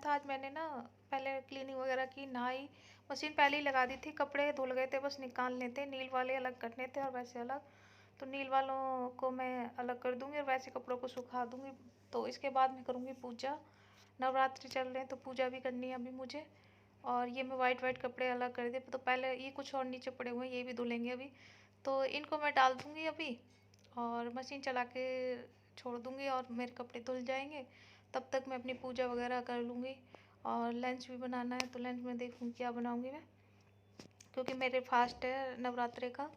था। आज मैंने ना पहले क्लीनिंग वगैरह की, नहाई, मशीन पहले ही लगा दी थी, कपड़े धुल गए थे, बस निकालने थे, नील वाले अलग करने थे और वैसे अलग। तो नील वालों को मैं अलग कर दूंगी और वैसे कपड़ों को सुखा दूंगी। तो इसके बाद मैं करूँगी पूजा। नवरात्रि चल रहे हैं तो पूजा भी करनी है अभी मुझे। और ये मैं वाइट वाइट कपड़े अलग कर दिए, तो पहले ये कुछ और नीचे पड़े हुए हैं, ये भी धुलेंगे अभी। तो इनको मैं डाल दूंगी अभी और मशीन चला के छोड़ दूंगी और मेरे कपड़े धुल जाएंगे। तब तक मैं अपनी पूजा वगैरह कर लूँगी। और लंच भी बनाना है, तो लंच में देखूँगी क्या बनाऊँगी मैं, क्योंकि मेरे फास्ट है नवरात्रे का।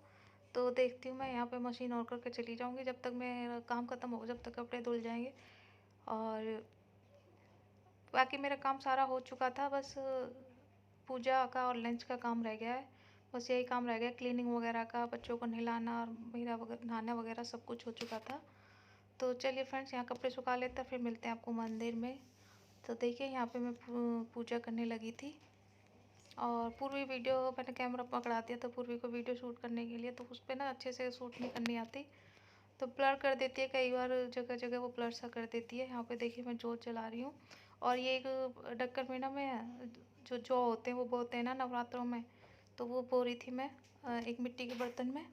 तो देखती हूँ, मैं यहाँ पे मशीन ऑन करके चली जाऊँगी जब तक मेरा काम ख़त्म होगा, जब तक कपड़े धुल जाएंगे। और बाकी मेरा काम सारा हो चुका था, बस पूजा का और लंच का काम रह गया है। बस यही काम रह गया, क्लीनिंग वगैरह का, बच्चों को नहलाना और मेरा नहाना वगैरह सब कुछ हो चुका था। तो चलिए फ्रेंड्स, यहाँ कपड़े सुखा लेते हैं, फिर मिलते हैं आपको मंदिर में। तो देखिए यहाँ पे मैं पूजा करने लगी थी और पूर्वी वीडियो मैंने कैमरा पकड़ा दिया था पूर्वी को वीडियो शूट करने के लिए, तो उस पर ना अच्छे से शूट नहीं करनी आती, तो ब्लर कर देती है कई बार, जगह जगह वो ब्लर सा कर देती है। यहाँ पे देखिए मैं जोत जला रही हूँ। और ये एक ढक्कन में ना मैं जो जौ होते हैं वो बोते हैं ना नवरात्रों में, तो वो बो रही थी मैं एक मिट्टी के बर्तन में।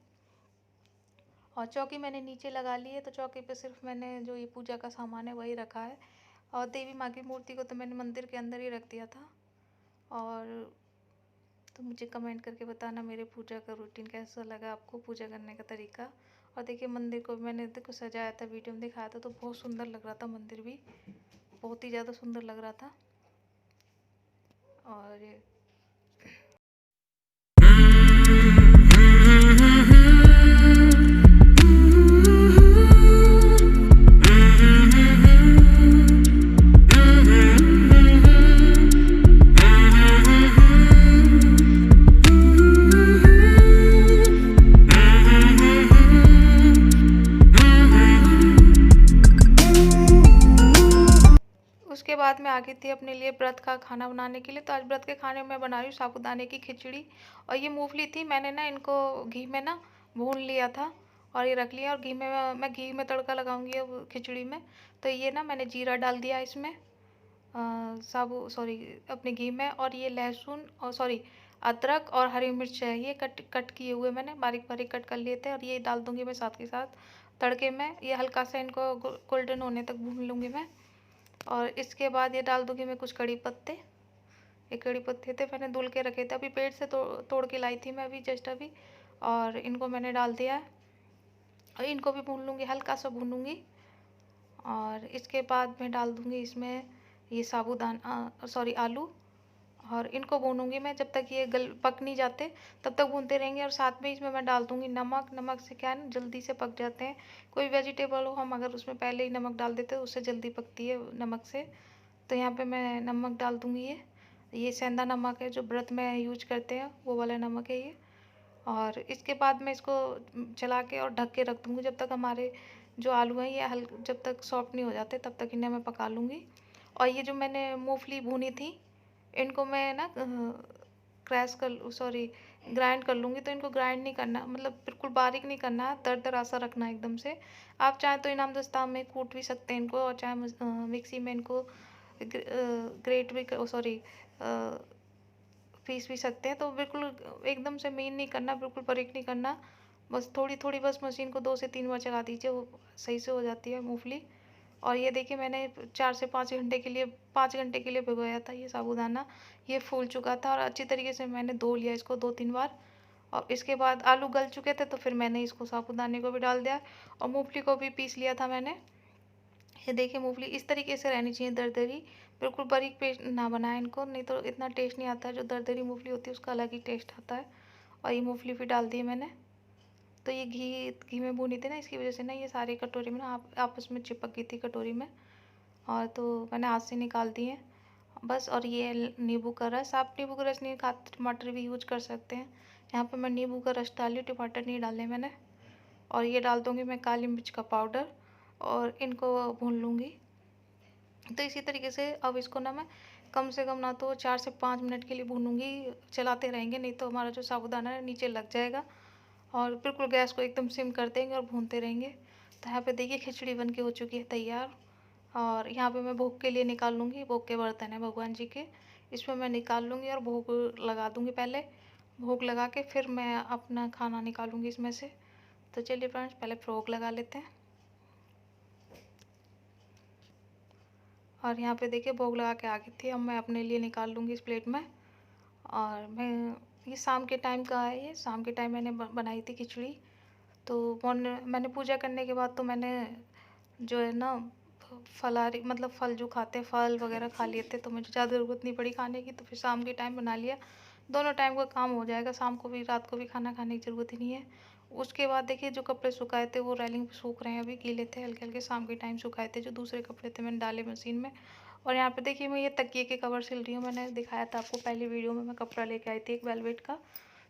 और चौकी मैंने नीचे लगा ली है, तो चौकी पे सिर्फ मैंने जो ये पूजा का सामान है वही रखा है। और देवी माँ की मूर्ति को तो मैंने मंदिर के अंदर ही रख दिया था। और तो मुझे कमेंट करके बताना मेरे पूजा का रूटीन कैसा लगा आपको, पूजा करने का तरीका। और देखिए मंदिर को मैंने देखो सजाया था, वीडियो में दिखाया था, तो बहुत सुंदर लग रहा था मंदिर भी, बहुत ही ज़्यादा सुंदर लग रहा था। और उसके बाद मैं आ गई थी अपने लिए व्रत का खाना बनाने के लिए। तो आज व्रत के खाने में बना रही हूँ साबूदाने की खिचड़ी। और ये मूंगफली थी, मैंने ना इनको घी में ना भून लिया था और ये रख लिया। और घी में मैं घी में तड़का लगाऊंगी अब खिचड़ी में। तो ये ना मैंने जीरा डाल दिया इसमें, अपने घी में। और ये लहसुन और अदरक और हरी मिर्च है, ये कट कट किए हुए मैंने बारीक बारीक कट कर लिए थे, और ये डाल दूंगी मैं साथ के साथ तड़के में। ये हल्का सा इनको गोल्डन होने तक भून लूँगी मैं। और इसके बाद ये डाल दूंगी मैं कुछ कड़ी पत्ते। ये कड़ी पत्ते थे, मैंने धुल के रखे थे, अभी पेड़ से तोड़ के लाई थी मैं अभी जस्ट अभी। और इनको मैंने डाल दिया है और इनको भी भून लूँगी, हल्का सा भूनूँगी। और इसके बाद मैं डाल दूँगी इसमें ये आलू। और इनको भूनूंगी मैं जब तक ये पक नहीं जाते, तब तक भूनते रहेंगे। और साथ में इसमें मैं डाल दूंगी नमक। नमक से क्या है ना, जल्दी से पक जाते हैं। कोई वेजिटेबल हो, हम अगर उसमें पहले ही नमक डाल देते हैं उससे जल्दी पकती है नमक से। तो यहाँ पे मैं नमक डाल दूंगी। ये सेंधा नमक है जो व्रत में यूज करते हैं, वो वाला नमक है ये। और इसके बाद मैं इसको चला के और ढक के रख दूँगी जब तक हमारे जो आलू हैं ये जब तक सॉफ्ट नहीं हो जाते, तब तक इन्हें मैं पका लूँगी। और ये जो मैंने मूंगफली भूनी थी, इनको मैं ना ग्राइंड कर लूँगी। तो इनको ग्राइंड नहीं करना, मतलब बिल्कुल बारीक नहीं करना है, दरदरा सा रखना है एकदम से। आप चाहें तो इनामदस्ता में कूट भी सकते हैं इनको, और चाहे मिक्सी में इनको ग्रेट भी पीस भी सकते हैं। तो बिल्कुल एकदम से मेन नहीं करना, बिल्कुल बारीक नहीं करना, बस थोड़ी थोड़ी, बस मशीन को 2 से 3 बार चला दीजिए, वो सही से हो जाती है मूंगफली। और ये देखिए मैंने 4 से 5 घंटे के लिए 5 घंटे के लिए भिगोया था ये साबूदाना। ये फूल चुका था और अच्छी तरीके से मैंने धो लिया इसको 2-3 बार। और इसके बाद आलू गल चुके थे, तो फिर मैंने इसको साबूदाने को भी डाल दिया और मूंगफली को भी पीस लिया था मैंने। ये देखिए मूंगफली इस तरीके से रहनी चाहिए, दरदरी, बिल्कुल बारीक पेस्ट ना बनाए इनको, नहीं तो इतना टेस्ट नहीं आता है। जो दरदरी मूंगफली होती है उसका अलग ही टेस्ट आता है। और ये मूंगफली भी डाल दी है मैंने। तो ये घी में भूनी थी ना, इसकी वजह से ना ये सारी कटोरी में ना आपस में चिपक गई थी कटोरी में। और तो मैंने हाथ से निकाल दी है बस। और ये नींबू का रस, आप नींबू का रस नहीं खाते टमाटर भी यूज कर सकते हैं। यहाँ पे मैं नींबू का रस डाली, टमाटर नहीं डाले मैंने। और ये डाल दूँगी मैं काली मिर्च का पाउडर और इनको भून लूँगी। तो इसी तरीके से अब इसको ना मैं कम से कम ना तो 4 से 5 मिनट के लिए भूनूंगी, चलाते रहेंगे, नहीं तो हमारा जो साबूदाना है नीचे लग जाएगा। और बिल्कुल गैस को एकदम सिम कर देंगे और भूनते रहेंगे। तो यहाँ पे देखिए खिचड़ी बन के हो चुकी है तैयार। और यहाँ पे मैं भोग के लिए निकाल लूँगी, भोग के बर्तन है भगवान जी के, इसमें मैं निकाल लूँगी और भोग लगा दूँगी। पहले भोग लगा के फिर मैं अपना खाना निकालूँगी इसमें से। तो चलिए फ्रेंड्स, पहले भोग लगा लेते हैं। और यहाँ पे देखिए भोग लगा के आ गई थी। अब मैं अपने लिए निकाल लूँगी इस प्लेट में। और मैं ये शाम के टाइम का है, ये शाम के टाइम मैंने बनाई थी खिचड़ी। तो मैंने पूजा करने के बाद तो मैंने जो है ना फलाहारी मतलब फल जो खाते हैं फल वगैरह खा लिए थे, तो मुझे ज़्यादा ज़रूरत नहीं पड़ी खाने की, तो फिर शाम के टाइम बना लिया। दोनों टाइम का काम हो जाएगा, शाम को भी रात को भी खाना खाने की ज़रूरत ही नहीं है। उसके बाद देखिए जो कपड़े सुखाए थे वो रेलिंग पे सूख रहे हैं, अभी गीले थे हल्के हल्के, शाम के टाइम सुखाए थे। जो दूसरे कपड़े थे मैंने डाले मशीन में। और यहाँ पे देखिए मैं ये तकिए के कवर सिल रही हूँ। मैंने दिखाया था आपको पहली वीडियो में, मैं कपड़ा लेके आई थी एक वेलवेट का।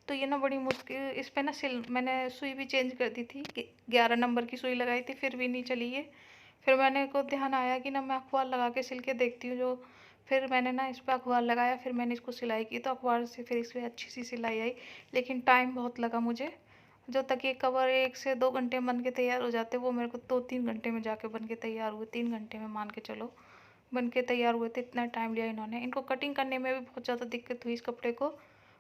तो ये ना बड़ी मुश्किल इस पर ना मैंने सुई भी चेंज कर दी थी, 11 नंबर की सुई लगाई थी, फिर भी नहीं चली ये। फिर मैंने को ध्यान आया कि ना मैं अखबार लगा के सिल के देखती हूँ जो। फिर मैंने ना इस पर अखबार लगाया, फिर मैंने इसको सिलाई की, तो अखबार से फिर इस पर अच्छी सी सिलाई आई। लेकिन टाइम बहुत लगा मुझे। जो तकिए कवर 1 से 2 घंटे में बन के तैयार हो जाते, वो मेरे को 2-3 घंटे में जाके बन के तैयार हुए। 3 घंटे में मान के चलो बन के तैयार हुए थे, इतना टाइम लिया इन्होंने। इनको कटिंग करने में भी बहुत ज़्यादा दिक्कत हुई इस कपड़े को,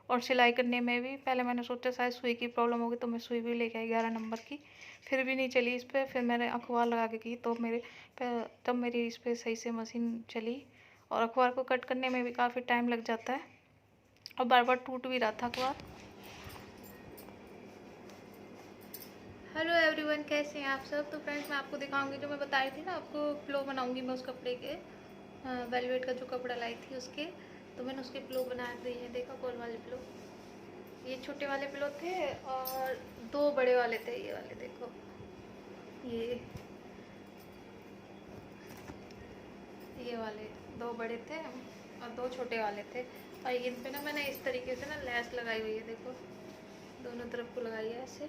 और सिलाई करने में भी। पहले मैंने सोचा शायद सुई की प्रॉब्लम होगी, तो मैं सुई भी लेके आई 11 नंबर की, फिर भी नहीं चली इस पर। फिर मैंने अखबार लगा के की, तो तब मेरी इस पर सही से मशीन चली। और अखबार को कट करने में भी काफ़ी टाइम लग जाता है, और बार बार टूट भी रहा था अखबार। हेलो एवरीवन, कैसे हैं आप सब। तो फ्रेंड्स मैं आपको दिखाऊंगी, जो मैं बता रही थी ना आपको, पिलो बनाऊंगी मैं उस कपड़े के, वेलवेट का जो कपड़ा लाई थी उसके। तो मैंने उसके पिलो बना दिए हैं, देखा कौन वाले पिलो। ये छोटे वाले पिलो थे और 2 बड़े वाले थे, ये वाले देखो, ये वाले 2 बड़े थे और 2 छोटे वाले थे। और इन पे ना मैंने इस तरीके से ना लैस लगाई हुई है, देखो दोनों तरफ को लगाई है ऐसे।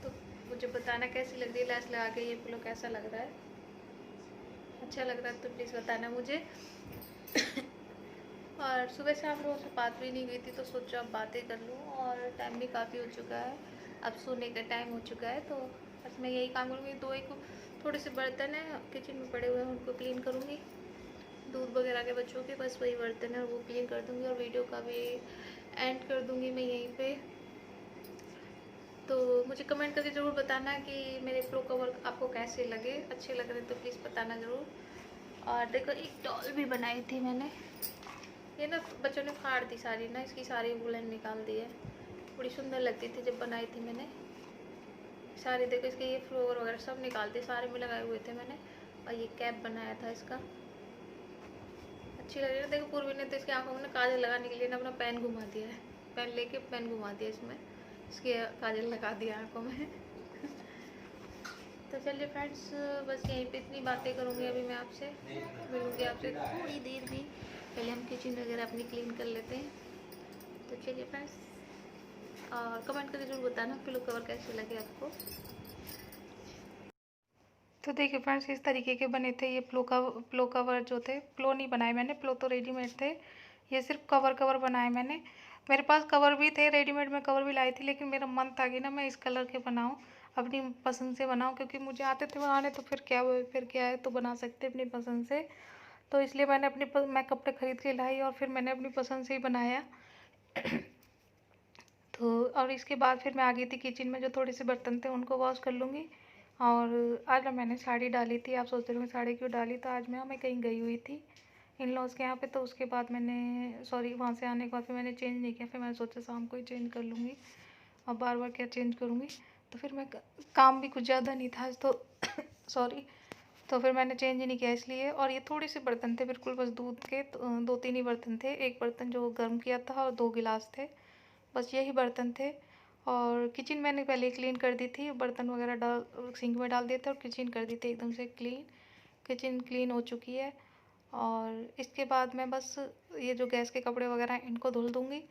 तो मुझे बताना कैसी लग रही है लैस लगा के, ये पिलो कैसा लग रहा है। अच्छा लग रहा है तो प्लीज़ बताना मुझे। और सुबह से आप लोगों से बात भी नहीं हुई थी, तो सोचा अब बातें कर लूँ। और टाइम भी काफ़ी हो चुका है, अब सोने का टाइम हो चुका है। तो बस मैं यही काम करूँगी। एक थोड़े से बर्तन हैं किचन में पड़े हुए हैं, उनको क्लीन करूँगी। दूध वगैरह के बच्चों के बस वही बर्तन है, और वो क्लीन कर दूँगी। और वीडियो का भी एंड कर दूँगी मैं यहीं पे। तो मुझे कमेंट करके ज़रूर बताना कि मेरे प्लो कवर आपको कैसे लगे, अच्छे लग रहे तो प्लीज़ बताना ज़रूर। और देखो एक डॉल भी बनाई थी मैंने, ये ना बच्चों ने फाड़ दी सारी ना, इसकी सारी वुलन निकाल दी है। बड़ी सुंदर लगती थी जब बनाई थी मैंने सारी। देखो इसके ये फ्लोर वगैरह सब निकाल दिए, सारे में लगाए हुए थे मैंने। और ये कैप बनाया था इसका, अच्छी लग रही है। देखो पूर्वी ने तो इसकी आंखों में ना काजल लगाने के लिए ना अपना पेन घुमा दिया है, पेन लेके पेन घुमा दिया इसमें, इसके काजल लगा दिया आंखों में। तो चलिए फ्रेंड्स, बस यहीं पे इतनी बातें करूँगी अभी मैं आपसे, मिलूँगी आपसे थोड़ी देर में। पहले हम किचन वगैरह अपनी क्लीन कर लेते हैं। तो चलिए फ्रेंड्स, कमेंट करके जरूर बताना पिलो कवर कैसे लगे आपको। तो देखिए फ्रेंड्स, इस तरीके के बने थे ये प्लो कवर जो थे। प्लो नहीं बनाए मैंने, प्लो तो रेडीमेड थे, ये सिर्फ कवर बनाए मैंने। मेरे पास कवर भी थे, रेडीमेड में कवर भी लाई थी, लेकिन मेरा मन था कि ना मैं इस कलर के बनाऊं, अपनी पसंद से बनाऊं, क्योंकि मुझे आते थे बनाने। तो फिर क्या है, तो बना सकते अपनी पसंद से। तो इसलिए मैं कपड़े खरीद के लाई, और फिर मैंने अपनी पसंद से ही बनाया। तो और इसके बाद फिर मैं आ गई थी किचन में, जो थोड़े से बर्तन थे उनको वॉश कर लूँगी। और आज ना मैंने साड़ी डाली थी, आप सोच रहे हो साड़ी क्यों डाली, तो आज मैं कहीं गई हुई थी इन लॉज के यहाँ पे। तो उसके बाद वहाँ से आने के बाद फिर मैंने चेंज नहीं किया। फिर मैंने सोचा शाम को ही चेंज कर लूँगी, और बार बार क्या चेंज करूँगी। तो फिर मैं काम भी कुछ ज़्यादा नहीं था आज, तो सॉरी। तो फिर मैंने चेंज ही नहीं किया इसलिए। और ये थोड़े से बर्तन थे बिल्कुल, बस दूध के 2-3 ही बर्तन थे। एक बर्तन जो गर्म किया था, और 2 गिलास थे, बस यही बर्तन थे। और किचन मैंने पहले ही क्लीन कर दी थी, बर्तन वगैरह डाल सिंक में डाल दिए थे, और किचन कर दी थी एकदम से क्लीन। किचन क्लीन हो चुकी है। और इसके बाद मैं बस ये जो गैस के कपड़े वगैरह हैं इनको धुल दूँगी,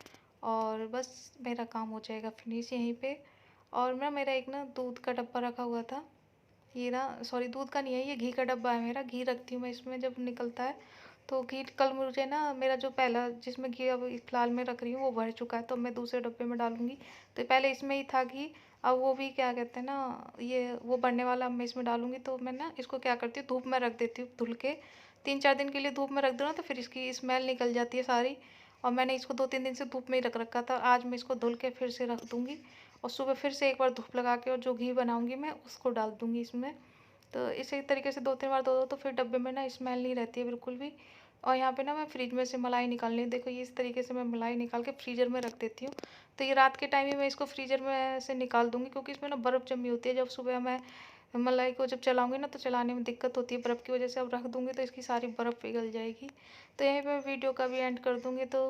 और बस मेरा काम हो जाएगा फिनिश यहीं पे। और मेरा एक ना दूध का डब्बा रखा हुआ था, ये ना सॉरी दूध का नहीं है, ये घी का डब्बा है मेरा। घी रखती हूँ मैं इसमें जब निकलता है, तो घी कल मुझे ना मेरा जो पहला जिसमें घी अब फ़िलहाल मैं रख रही हूँ वो भर चुका है, तो मैं दूसरे डब्बे में डालूँगी। तो पहले इसमें ही था घी, अब वो भी क्या कहते हैं ना, ये वो बढ़ने वाला अब मैं इसमें डालूँगी। तो मैं ना इसको क्या करती हूँ, धूप में रख देती हूँ धुल के। 3-4 दिन के लिए धूप में रख दो ना, तो फिर इसकी स्मेल निकल जाती है सारी। और मैंने इसको 2-3 दिन से धूप में ही रख रखा था। आज मैं इसको धुल के फिर से रख दूँगी और सुबह फिर से एक बार धूप लगा के और जो घी बनाऊँगी मैं उसको डाल दूँगी इसमें। तो इसी तरीके से 2-3 बार धो दो तो फिर डब्बे में ना स्मेल नहीं रहती है बिल्कुल भी। और यहाँ पे ना मैं फ्रिज में से मलाई निकालनी है। देखो ये इस तरीके से मैं मलाई निकाल के फ्रीज़र में रख देती हूँ। तो ये रात के टाइम ही मैं इसको फ्रीज़र में से निकाल दूँगी, क्योंकि इसमें ना बर्फ़ जमी होती है। जब सुबह मैं मलाई को जब चलाऊँगी ना, तो चलाने में दिक्कत होती है बर्फ़ की वज़ह से। अब रख दूँगी तो इसकी सारी बर्फ़ पिघल जाएगी। तो यहीं पे मैं वीडियो का भी एंड कर दूँगी। तो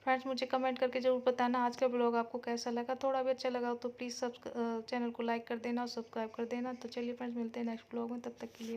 फ्रेंड्स, मुझे कमेंट करके ज़रूर बताना आज का ब्लॉग आपको कैसा लगा। थोड़ा भी अच्छा लगा हो तो प्लीज़ चैनल को लाइक कर देना और सब्सक्राइब कर देना। तो चलिए फ्रेंड्स, मिलते हैं नेक्स्ट ब्लॉग में, तब तक के लिए।